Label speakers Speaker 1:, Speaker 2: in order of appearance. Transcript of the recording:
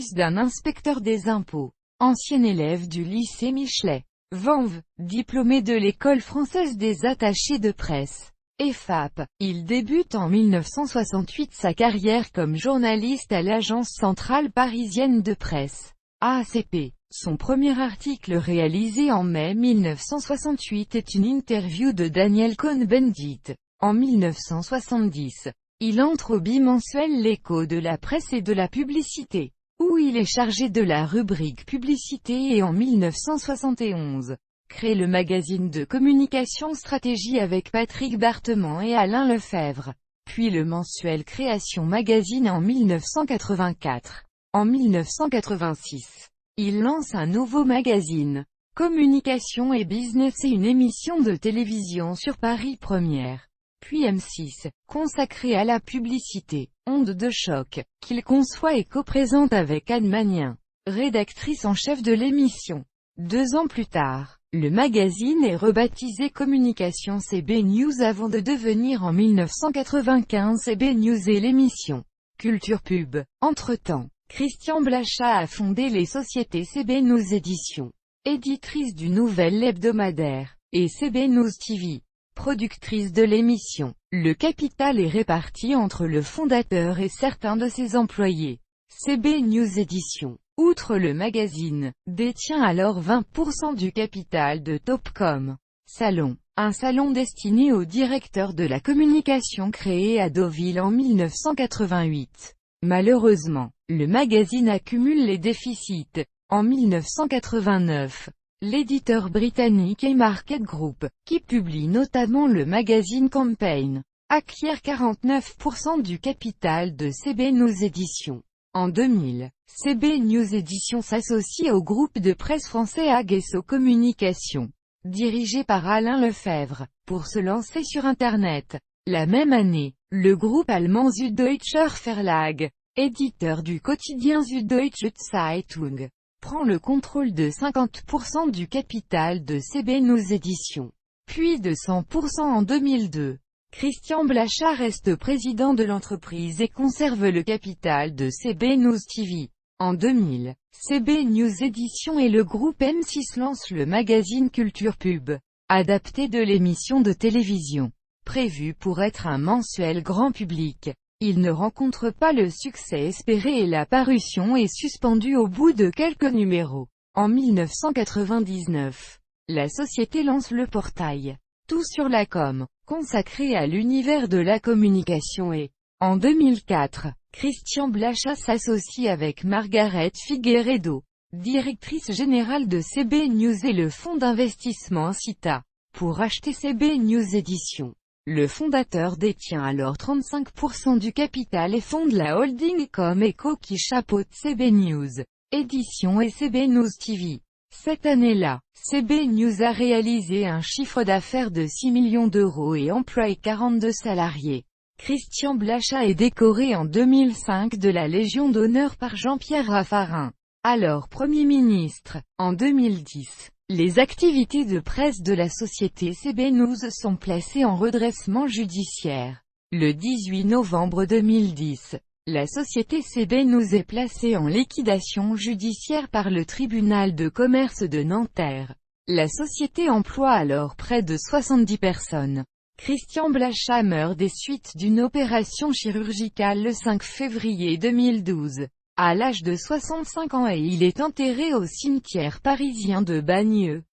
Speaker 1: fils d'un inspecteur des impôts, ancien élève du lycée Michelet. Vanves, diplômé de l'École française des attachés de presse, EFAP, il débute en 1968 sa carrière comme journaliste à l'Agence centrale parisienne de presse, ACP. Son premier article réalisé en mai 1968 est une interview de Daniel Cohn-Bendit. En 1970, il entre au bimensuel L'Écho de la presse et de la publicité, où il est chargé de la rubrique publicité, et en 1971, crée le magazine de communication Stratégie avec Patrick Barteman et Alain Lefebvre, puis le mensuel Création Magazine en 1984. En 1986, il lance un nouveau magazine, Communication et Business, et une émission de télévision sur Paris Première, puis M6, consacrée à la publicité, Onde de choc, qu'il conçoit et co-présente avec Anne Magnien, rédactrice en chef de l'émission. 2 ans plus tard, le magazine est rebaptisé Communication CB News avant de devenir en 1995 CB News et l'émission Culture Pub. Entre-temps, Christian Blachat a fondé les sociétés CB News Éditions, éditrice du Nouvel hebdomadaire, et CB News TV, productrice de l'émission. Le capital est réparti entre le fondateur et certains de ses employés. CB News Éditions, outre le magazine, détient alors 20% du capital de Topcom Salon, un salon destiné aux directeurs de la communication créé à Deauville en 1988. Malheureusement, le magazine accumule les déficits. En 1989, l'éditeur britannique Haymarket Group, qui publie notamment le magazine Campaign, acquiert 49% du capital de CB News Éditions. En 2000, CB News Éditions s'associe au groupe de presse français Aguesso Communication, dirigé par Alain Lefebvre, pour se lancer sur Internet. La même année, le groupe allemand Süddeutscher Verlag, éditeur du quotidien Süddeutsche Zeitung, prend le contrôle de 50% du capital de CB News Éditions, puis de 100% en 2002. Christian Blachat reste président de l'entreprise et conserve le capital de CB News TV. En 2000, CB News Éditions et le groupe M6 lancent le magazine Culture Pub, adapté de l'émission de télévision, prévu pour être un mensuel grand public. Il ne rencontre pas le succès espéré et la parution est suspendue au bout de quelques numéros. En 1999, la société lance le portail Tout sur la com, consacré à l'univers de la communication, et, en 2004, Christian Blachat s'associe avec Margaret Figueiredo, directrice générale de CB News et le fonds d'investissement Cita, pour acheter CB News Éditions. Le fondateur détient alors 35% du capital et fonde la holding Eco qui chapeaute CB News Éditions et CB News TV. Cette année-là, CB News a réalisé un chiffre d'affaires de 6 millions d'euros et emploie 42 salariés. Christian Blachat est décoré en 2005 de la Légion d'honneur par Jean-Pierre Raffarin, alors Premier ministre. En 2010, les activités de presse de la société CB News sont placées en redressement judiciaire. Le 18 novembre 2010, la société CB News est placée en liquidation judiciaire par le tribunal de commerce de Nanterre. La société emploie alors près de 70 personnes. Christian Blachat meurt des suites d'une opération chirurgicale le 5 février 2012. À l'âge de 65 ans, et il est enterré au cimetière parisien de Bagneux.